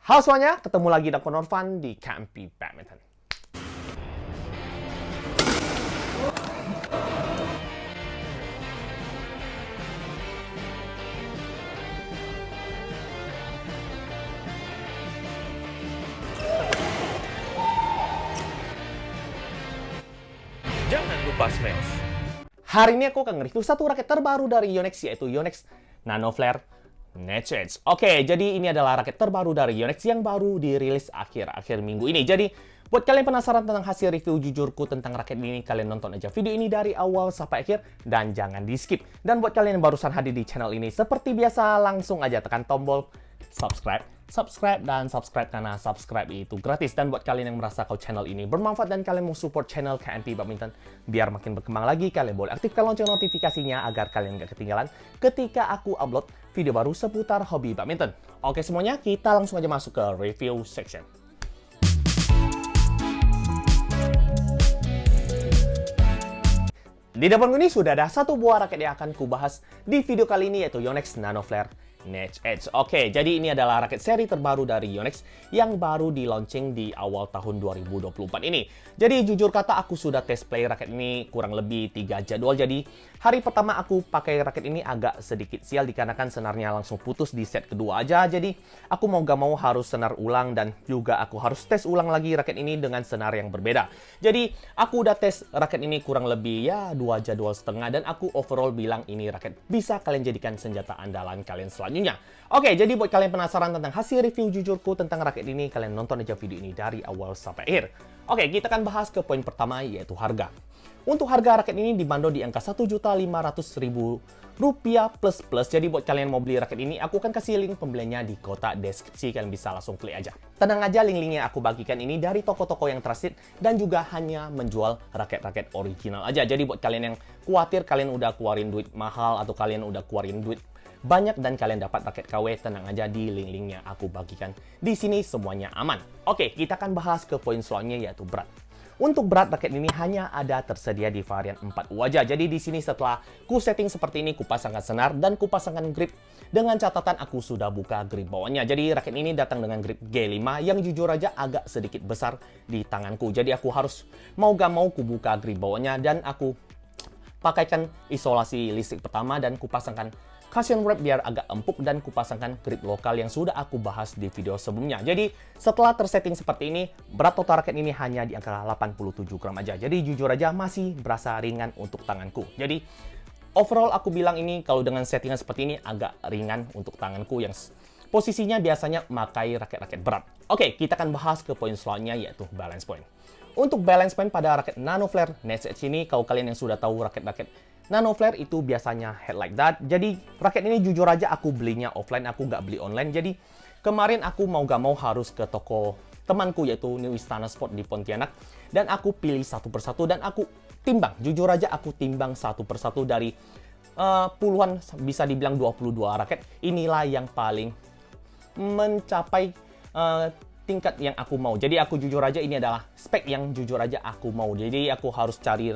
Halo semuanya, ketemu lagi dengan Norvan di Campy Badminton. Jangan lupa smash. Hari ini aku akan nge-review satu raket terbaru dari Yonex, yaitu Yonex Nano Flare Net Edge. Oke, jadi ini adalah raket terbaru dari Yonex yang baru dirilis akhir-akhir minggu ini. Jadi, buat kalian penasaran tentang hasil review jujurku tentang raket ini, kalian nonton aja video ini dari awal sampai akhir dan jangan di-skip. Dan buat kalian yang barusan hadir di channel ini, seperti biasa langsung aja tekan tombol subscribe karena subscribe itu gratis. Dan buat kalian yang merasa kalau channel ini bermanfaat dan kalian mau support channel KNP Badminton biar makin berkembang lagi, kalian boleh aktifkan lonceng notifikasinya agar kalian nggak ketinggalan ketika aku upload video baru seputar hobi badminton. Oke semuanya, kita langsung aja masuk ke review section. Di depanku ini sudah ada satu buah raket yang akan kubahas di video kali ini, yaitu Yonex Nano Flare Net Edge. Oke, jadi ini adalah raket seri terbaru dari Yonex yang baru di-launching di awal tahun 2024 ini. Jadi jujur kata aku sudah test play raket ini kurang lebih 3 jadwal. Jadi hari pertama aku pakai raket ini agak sedikit sial dikarenakan senarnya langsung putus di set kedua aja. Jadi aku mau gak mau harus senar ulang dan juga aku harus tes ulang lagi raket ini dengan senar yang berbeda. Jadi aku udah tes raket ini kurang lebih ya 2 jadwal setengah dan aku overall bilang ini raket bisa kalian jadikan senjata andalan kalian selanjutnya. Oke, jadi buat kalian penasaran tentang hasil review jujurku tentang raket ini, kalian nonton aja video ini dari awal sampai akhir. Oke, kita akan bahas ke poin pertama, yaitu harga. Untuk harga raket ini dibanderol di angka Rp1.500.000 plus. Jadi buat kalian yang mau beli raket ini, aku akan kasih link pembeliannya di kotak deskripsi, kalian bisa langsung klik aja. Tenang aja, link-linknya aku bagikan ini dari toko-toko yang trusted dan juga hanya menjual raket-raket original aja. Jadi buat kalian yang khawatir kalian udah keluarin duit mahal atau kalian udah keluarin duit banyak dan kalian dapat raket KW, tenang aja, di link-linknya aku bagikan di sini semuanya aman. Oke, kita akan bahas ke poin selanjutnya, yaitu berat. Untuk berat raket ini hanya ada tersedia di varian 4U aja. Jadi di sini setelah ku setting seperti ini, ku pasangkan senar dan ku pasangkan grip dengan catatan aku sudah buka grip bawahnya. Jadi raket ini datang dengan grip G5 yang jujur aja agak sedikit besar di tanganku. Jadi aku harus mau gak mau ku buka grip bawahnya dan aku pakaikan isolasi listrik pertama dan ku pasangkan cushion wrap biar agak empuk dan kupasangkan grip lokal yang sudah aku bahas di video sebelumnya. Jadi setelah tersetting seperti ini, berat total raket ini hanya di angka 87 gram aja. Jadi jujur aja masih berasa ringan untuk tanganku. Jadi overall aku bilang ini kalau dengan settingan seperti ini agak ringan untuk tanganku yang posisinya biasanya memakai raket-raket berat. Oke, kita akan bahas ke poin selanjutnya, yaitu balance point. Untuk balance point pada raket Nano Flare Net Edge ini, kalau kalian yang sudah tahu raket-raket Nano Flare itu biasanya head like that. Jadi raket ini jujur aja aku belinya offline, aku nggak beli online. Jadi kemarin aku mau gak mau harus ke toko temanku, yaitu New Istana Sport di Pontianak. Dan aku pilih satu persatu dan aku timbang. Jujur aja aku timbang satu persatu dari puluhan, bisa dibilang 22 raket. Inilah yang paling mencapai tingkat yang aku mau. Jadi aku jujur aja ini adalah spek yang jujur aja aku mau. Jadi aku harus cari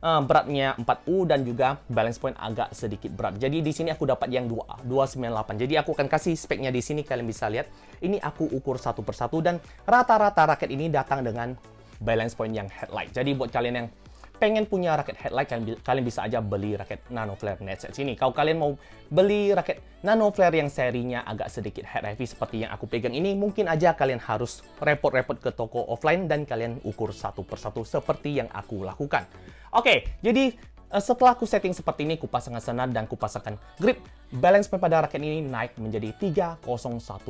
beratnya 4U dan juga balance point agak sedikit berat. Jadi di sini aku dapat yang 298. Jadi aku akan kasih speknya di sini, kalian bisa lihat. Ini aku ukur satu persatu dan rata-rata raket ini datang dengan balance point yang headlight. Jadi buat kalian yang pengen punya raket headlight, kalian bisa aja beli raket Nano Flare Net Edge ini. Kalau kalian mau beli raket Nano Flare yang serinya agak sedikit head heavy seperti yang aku pegang ini, mungkin aja kalian harus repot-repot ke toko offline dan kalian ukur satu persatu seperti yang aku lakukan. Oke, jadi setelah aku setting seperti ini, ku pasangkan senar dan ku pasangkan grip, balance point pada raket ini naik menjadi 301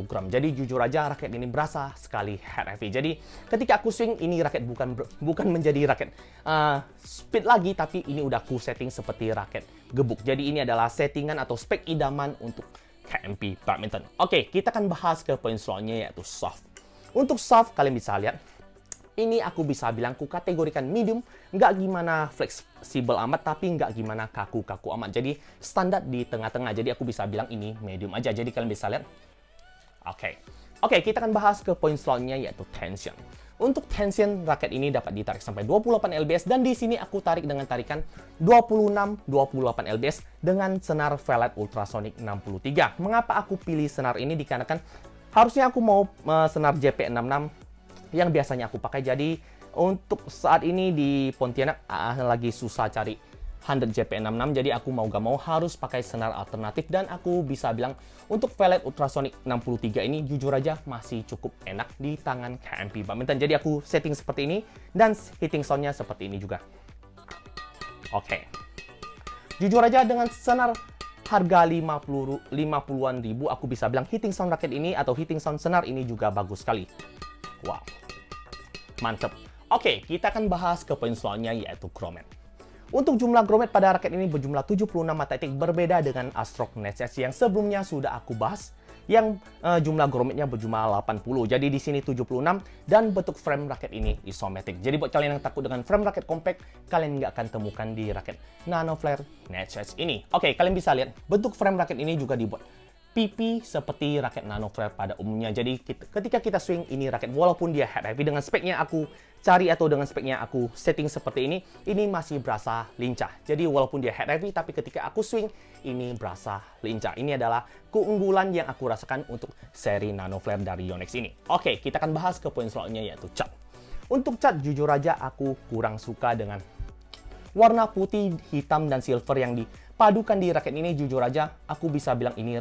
gram. Jadi jujur aja raket ini berasa sekali head heavy. Jadi ketika aku swing, ini raket bukan menjadi raket speed lagi, tapi ini udah ku setting seperti raket gebuk. Jadi ini adalah settingan atau spek idaman untuk KNP Badminton. Oke, kita akan bahas ke poin selanjutnya, yaitu soft. Untuk soft, kalian bisa lihat ini aku bisa bilang ku kategorikan medium, nggak gimana fleksibel amat, tapi nggak gimana kaku-kaku amat. Jadi standar di tengah-tengah. Jadi aku bisa bilang ini medium aja. Jadi kalian bisa lihat. Oke, kita akan bahas ke poin selanjutnya, yaitu tension. Untuk tension, raket ini dapat ditarik sampai 28 lbs dan di sini aku tarik dengan tarikan 26-28 lbs dengan senar Velet Ultrasonic 63. Mengapa aku pilih senar ini? Dikarenakan Harusnya aku mau senar JP66 yang biasanya aku pakai. Jadi untuk saat ini di Pontianak lagi susah cari 100 JP66, jadi aku mau gak mau harus pakai senar alternatif. Dan aku bisa bilang untuk Velet Ultrasonic 63 ini jujur aja masih cukup enak di tangan KMP Badminton. Jadi aku setting seperti ini dan hitting soundnya seperti ini juga. Oke. Jujur aja dengan senar harga 50-an ribu, aku bisa bilang hitting sound raket ini atau hitting sound senar ini juga bagus sekali. Wow. Mantep. Oke, kita akan bahas ke poin selanjutnya, yaitu grommet. Untuk jumlah grommet pada raket ini berjumlah 76 mata-titik, berbeda dengan Astrock Net Edge yang sebelumnya sudah aku bahas, yang jumlah grommetnya berjumlah 80. Jadi di sini 76 dan bentuk frame raket ini isometrik. Jadi buat kalian yang takut dengan frame raket compact, kalian nggak akan temukan di raket Nanoflare Net Edge ini. Oke, kalian bisa lihat bentuk frame raket ini juga dibuat pipi seperti raket Nanoflare pada umumnya. Jadi ketika kita swing ini raket, walaupun dia head heavy, dengan speknya aku cari atau dengan speknya aku setting seperti ini masih berasa lincah. Jadi walaupun dia head heavy, tapi ketika aku swing ini berasa lincah. Ini adalah keunggulan yang aku rasakan untuk seri Nanoflare dari Yonex ini. Oke, kita akan bahas ke poin selanjutnya, yaitu cat. Untuk cat jujur aja aku kurang suka dengan warna putih, hitam, dan silver yang dipadukan di raket ini. Jujur aja aku bisa bilang ini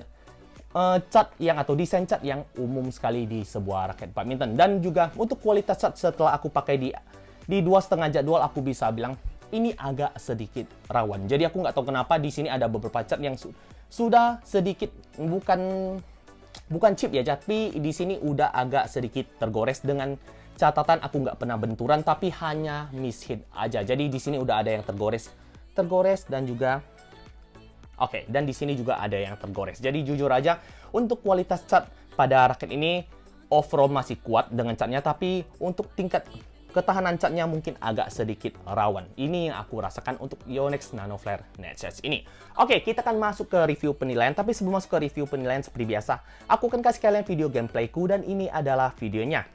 cat yang atau desain cat yang umum sekali di sebuah raket badminton. Dan juga untuk kualitas cat setelah aku pakai di 2,5 jadwal, aku bisa bilang ini agak sedikit rawan. Jadi aku nggak tahu kenapa di sini ada beberapa cat yang sudah sedikit bukan chip ya, tapi di sini udah agak sedikit tergores. Dengan catatan aku nggak pernah benturan, tapi hanya miss hit aja. Jadi di sini udah ada yang tergores dan juga oke, dan di sini juga ada yang tergores. Jadi jujur aja untuk kualitas cat pada raket ini overall masih kuat dengan catnya, tapi untuk tingkat ketahanan catnya mungkin agak sedikit rawan. Ini yang aku rasakan untuk Yonex Nanoflare Net Edge ini. Oke, kita akan masuk ke review penilaian, tapi sebelum masuk ke review penilaian seperti biasa, aku akan kasih kalian video gameplayku dan ini adalah videonya.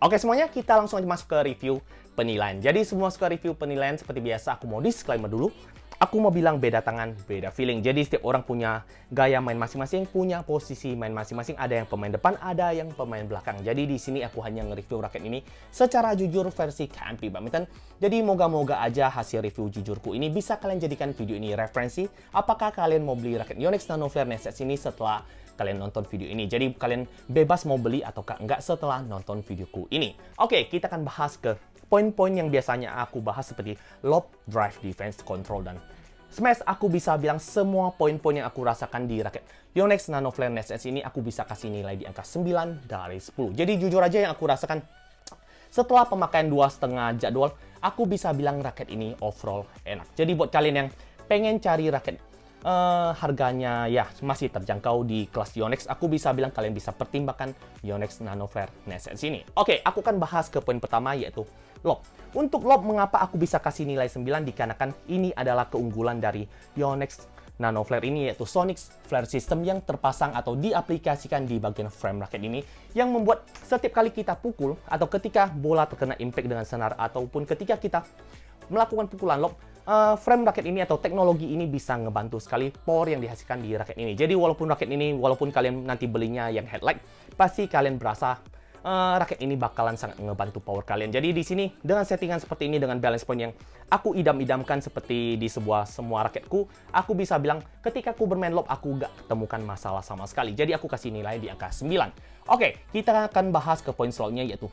Oke semuanya, kita langsung aja masuk ke review penilaian. Jadi semua suka review penilaian seperti biasa, aku mau disclaimer dulu. Aku mau bilang beda tangan, beda feeling. Jadi setiap orang punya gaya main masing-masing, punya posisi main masing-masing. Ada yang pemain depan, ada yang pemain belakang. Jadi di sini aku hanya nge-review raket ini secara jujur versi KMP Badminton. Jadi moga-moga aja hasil review jujurku ini bisa kalian jadikan video ini referensi. Apakah kalian mau beli raket Yonex Nano Flare Nest Edge ini setelah kalian nonton video ini. Jadi kalian bebas mau beli ataukah enggak setelah nonton videoku ini. Oke, kita akan bahas ke poin-poin yang biasanya aku bahas seperti lob, drive, defense, control, dan smash. Aku bisa bilang semua poin-poin yang aku rasakan di raket Yonex Nano Flare Nest Edge ini aku bisa kasih nilai di angka 9 dari 10. Jadi jujur aja yang aku rasakan setelah pemakaian 2,5 jadwal, aku bisa bilang raket ini overall enak. Jadi buat kalian yang pengen cari raket harganya ya masih terjangkau di kelas Yonex, aku bisa bilang kalian bisa pertimbangkan Yonex Nano Flare Nest Edge ini. Oke, aku akan bahas ke poin pertama yaitu lob. Untuk lob, mengapa aku bisa kasih nilai 9? Dikarenakan ini adalah keunggulan dari Yonex Nano Flare ini, yaitu Sonix Flare System yang terpasang atau diaplikasikan di bagian frame raket ini, yang membuat setiap kali kita pukul atau ketika bola terkena impact dengan senar ataupun ketika kita melakukan pukulan lob, frame raket ini atau teknologi ini bisa ngebantu sekali power yang dihasilkan di raket ini. Jadi walaupun raket ini, walaupun kalian nanti belinya yang headlight, pasti kalian berasa raket ini bakalan sangat ngebantu power kalian. Jadi di sini dengan settingan seperti ini, dengan balance point yang aku idam-idamkan seperti di semua raketku, aku bisa bilang ketika aku bermain lob aku gak ketemukan masalah sama sekali. Jadi aku kasih nilai di angka 9. Oke, kita akan bahas ke poin selanjutnya yaitu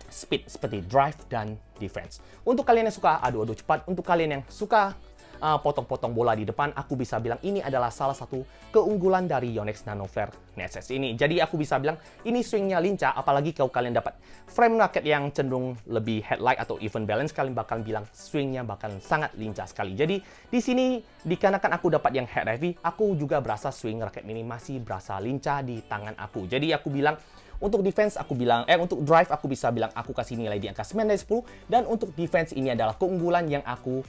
speed seperti drive dan defense. Untuk kalian yang suka adu-adu cepat, untuk kalian yang suka potong-potong bola di depan, aku bisa bilang ini adalah salah satu keunggulan dari Yonex Nano Flare Nest Edge ini. Jadi aku bisa bilang ini swingnya lincah, apalagi kalau kalian dapat frame raket yang cenderung lebih headlight atau even balance, kalian bakal bilang swingnya bakal sangat lincah sekali. Jadi di sini dikarenakan aku dapat yang head heavy, aku juga berasa swing raket ini masih berasa lincah di tangan aku. Jadi aku bilang untuk defense aku bilang, untuk drive aku bisa bilang aku kasih nilai di angka 9 dari 10. Dan untuk defense ini adalah keunggulan yang aku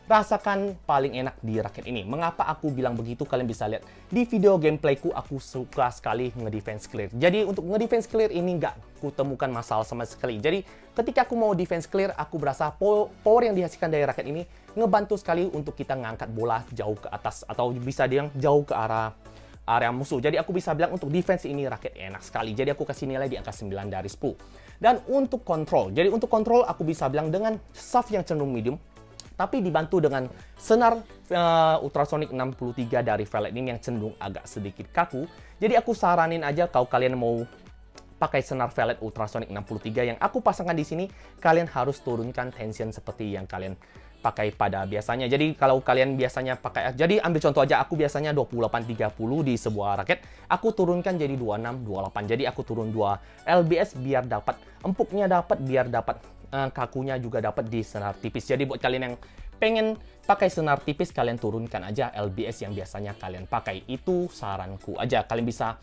rasakan paling enak di raket ini. Mengapa aku bilang begitu? Kalian bisa lihat di video gameplayku, aku suka sekali nge-defense clear. Jadi untuk nge-defense clear ini nggak kutemukan masalah sama sekali. Jadi ketika aku mau defense clear, aku berasa power yang dihasilkan dari raket ini ngebantu sekali untuk kita ngangkat bola jauh ke atas atau bisa dia jauh ke area musuh. Jadi aku bisa bilang untuk defense ini raket enak sekali. Jadi aku kasih nilai di angka 9 dari 10. Dan untuk control, jadi untuk control aku bisa bilang dengan shaft yang cenderung medium, tapi dibantu dengan senar ultrasonic 63 dari Fair Lightning yang cenderung agak sedikit kaku. Jadi aku saranin aja kalau kalian mau pakai senar Fair Light ultrasonic 63 yang aku pasangkan di sini, kalian harus turunkan tension seperti yang kalian pakai pada biasanya. Jadi kalau kalian biasanya pakai, jadi ambil contoh aja, aku biasanya 28-30 di sebuah raket, aku turunkan jadi 26-28. Jadi aku turun 2 lbs biar dapat empuknya dapat, biar dapat kakunya juga dapat di senar tipis. Jadi buat kalian yang pengen pakai senar tipis, kalian turunkan aja lbs yang biasanya kalian pakai. Itu saranku aja. Kalian bisa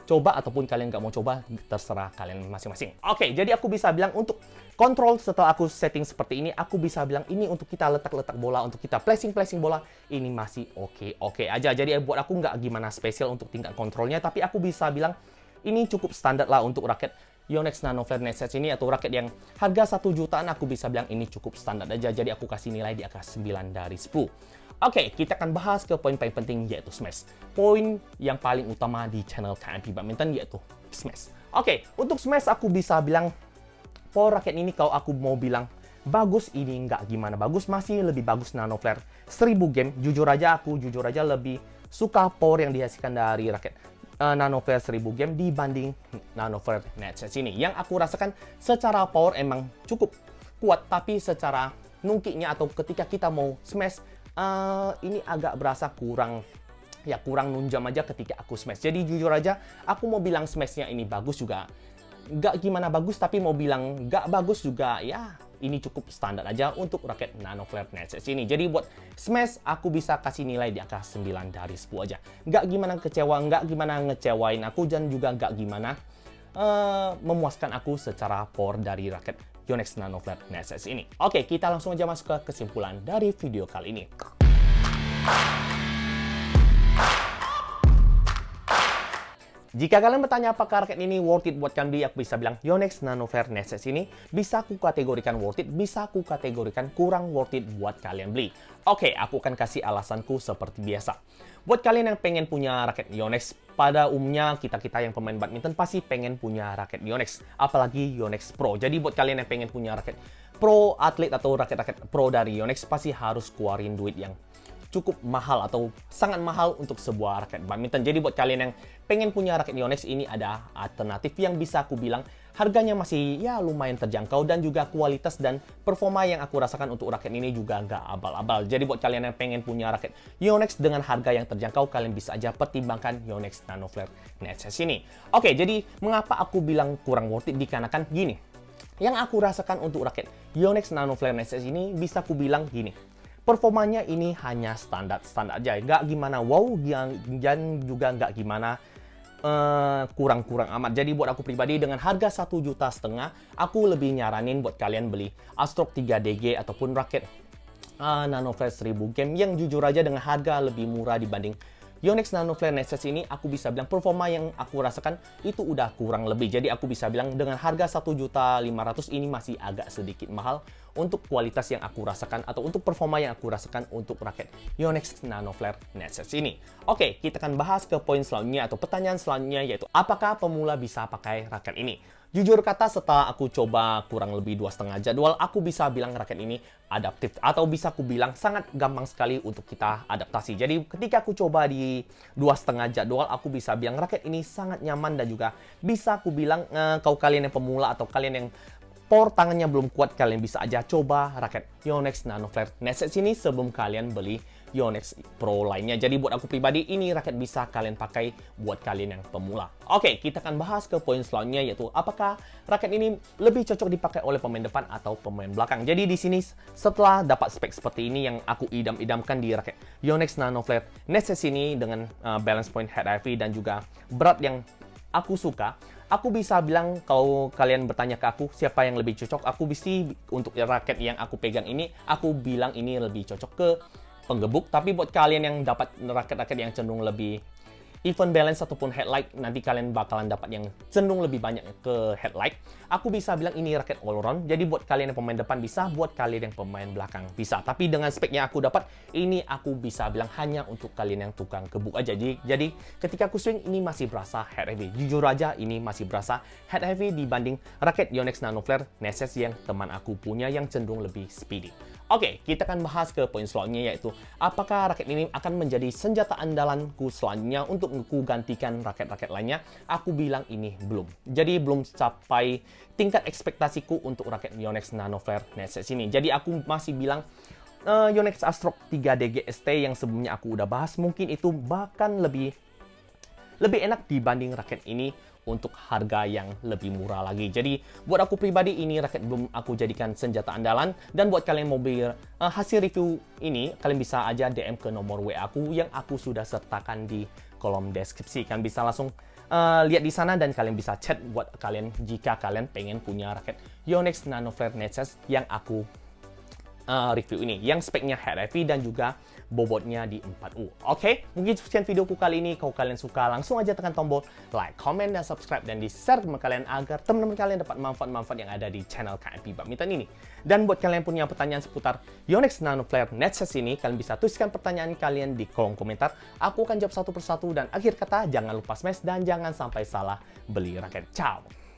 coba ataupun kalian nggak mau coba, terserah kalian masing-masing. Oke, jadi aku bisa bilang untuk kontrol setelah aku setting seperti ini, aku bisa bilang ini untuk kita letak-letak bola, untuk kita placing bola, ini masih oke aja. Jadi buat aku nggak gimana spesial untuk tingkat kontrolnya, tapi aku bisa bilang ini cukup standar lah untuk raket Yonex Nano Flare Nest Edge ini, atau raket yang harga 1 jutaan, aku bisa bilang ini cukup standar aja. Jadi aku kasih nilai di angka 9 dari 10. Oke, kita akan bahas ke poin-poin penting yaitu smash. Poin yang paling utama di channel KMP Badminton yaitu smash. Oke, untuk smash aku bisa bilang power raket ini kalau aku mau bilang bagus, ini nggak gimana bagus, masih lebih bagus Nano Flare 1000 game. Jujur aja lebih suka power yang dihasilkan dari raket Nano Flare 1000 game dibanding Nano Flare Nest Edge ini. Yang aku rasakan secara power emang cukup kuat, tapi secara nungkiknya atau ketika kita mau smash, ini agak berasa kurang nunjam aja ketika aku smash. Jadi jujur aja, aku mau bilang smashnya ini bagus juga nggak gimana bagus, tapi mau bilang nggak bagus juga ya ini cukup standar aja untuk raket Nano Flare Nest Edge ini. Jadi buat smash aku bisa kasih nilai di angka 9 dari 10 aja. Nggak gimana ngecewain aku, dan juga nggak gimana memuaskan aku secara power dari raket Yonex Nano Flare Nest Edge ini. Oke, kita langsung aja masuk ke kesimpulan dari video kali ini. Jika kalian bertanya apakah raket ini worth it buat kalian beli, aku bisa bilang Yonex Nano Flare Nexus ini bisa aku kategorikan worth it, bisa aku kategorikan kurang worth it buat kalian beli. Oke, aku akan kasih alasanku seperti biasa. Buat kalian yang pengen punya raket Yonex, pada umumnya kita-kita yang pemain badminton pasti pengen punya raket Yonex, apalagi Yonex Pro. Jadi buat kalian yang pengen punya raket pro atlet atau raket-raket pro dari Yonex pasti harus keluarin duit yang cukup mahal atau sangat mahal untuk sebuah raket badminton. Jadi buat kalian yang pengen punya raket Yonex, ini ada alternatif yang bisa aku bilang harganya masih ya lumayan terjangkau dan juga kualitas dan performa yang aku rasakan untuk raket ini juga nggak abal-abal. Jadi buat kalian yang pengen punya raket Yonex dengan harga yang terjangkau, kalian bisa aja pertimbangkan Yonex Nano Flare Nexus ini. Oke, jadi mengapa aku bilang kurang worth it? Dikarenakan gini, yang aku rasakan untuk raket Yonex Nano Flare Nexus ini bisa aku bilang gini, performanya ini hanya standar aja, nggak gimana wow, dan juga nggak gimana kurang-kurang amat. Jadi buat aku pribadi dengan harga 1,5 juta, aku lebih nyaranin buat kalian beli Astrock 3DG ataupun raket Nano Flare 1000 Game yang jujur aja dengan harga lebih murah dibanding Yonex Nano Flare Nexus ini. Aku bisa bilang performa yang aku rasakan itu udah kurang lebih. Jadi aku bisa bilang dengan harga 1,5 juta ini masih agak sedikit mahal untuk kualitas yang aku rasakan atau untuk performa yang aku rasakan untuk raket Yonex Nano Flare Nexus ini. Oke, kita akan bahas ke poin selanjutnya atau pertanyaan selanjutnya, yaitu apakah pemula bisa pakai raket ini? Jujur kata, setelah aku coba kurang lebih 2,5 jadwal, aku bisa bilang raket ini adaptif, atau bisa aku bilang sangat gampang sekali untuk kita adaptasi. Jadi ketika aku coba di 2,5 jadwal, aku bisa bilang raket ini sangat nyaman dan juga bisa aku bilang kalau kalian yang pemula atau kalian yang power tangannya belum kuat, kalian bisa aja coba raket Yonex Nano Flare Nexus ini sebelum kalian beli Yonex Pro lainnya. Jadi buat aku pribadi, ini raket bisa kalian pakai buat kalian yang pemula. Oke, kita akan bahas ke poin selanjutnya, yaitu apakah raket ini lebih cocok dipakai oleh pemain depan atau pemain belakang. Jadi di sini setelah dapat spek seperti ini yang aku idam-idamkan di raket Yonex Nano Flare Nexus ini dengan balance point, head heavy dan juga berat yang aku suka, aku bisa bilang kalau kalian bertanya ke aku siapa yang lebih cocok, aku bisa untuk raket yang aku pegang ini, aku bilang ini lebih cocok ke penggebuk. Tapi buat kalian yang dapat raket-raket yang cenderung lebih even balance ataupun headlight, nanti kalian bakalan dapat yang cenderung lebih banyak ke headlight, aku bisa bilang ini raket all round. Jadi buat kalian yang pemain depan bisa, buat kalian yang pemain belakang bisa. Tapi dengan spek yang aku dapat, ini aku bisa bilang hanya untuk kalian yang tukang gebuk aja. Jadi ketika aku swing, ini masih berasa head heavy. Jujur aja, ini masih berasa head heavy dibanding raket Yonex Nano Flare Nexus yang teman aku punya yang cenderung lebih speedy. Oke, kita akan bahas ke poin selanjutnya, yaitu apakah raket ini akan menjadi senjata andalanku selanjutnya untuk ku gantikan raket-raket lainnya. Aku bilang ini belum. Jadi belum capai tingkat ekspektasiku untuk raket Yonex Nano Flare Nexus ini. Jadi aku masih bilang Yonex Astrock 3DG ST yang sebelumnya aku udah bahas, mungkin itu bahkan lebih enak dibanding raket ini untuk harga yang lebih murah lagi. Jadi buat aku pribadi, ini raket belum aku jadikan senjata andalan. Dan buat kalian mau beli hasil review ini, kalian bisa aja DM ke nomor WA aku yang aku sudah sertakan di kolom deskripsi. Kalian bisa langsung lihat di sana dan kalian bisa chat buat kalian jika kalian pengen punya raket Yonex Nano Flare Nexus yang aku review ini, yang speknya head heavy dan juga bobotnya di 4U. Oke, mungkin sekian videoku kali ini. Kalau kalian suka, langsung aja tekan tombol like, comment, dan subscribe, dan di-share ke kalian agar teman-teman kalian dapat manfaat-manfaat yang ada di channel KMP Badminton ini. Dan buat kalian yang punya pertanyaan seputar Yonex Nano Flare Nexus ini, kalian bisa tuliskan pertanyaan kalian di kolom komentar. Aku akan jawab satu persatu, dan akhir kata, jangan lupa smash dan jangan sampai salah beli raket. Ciao!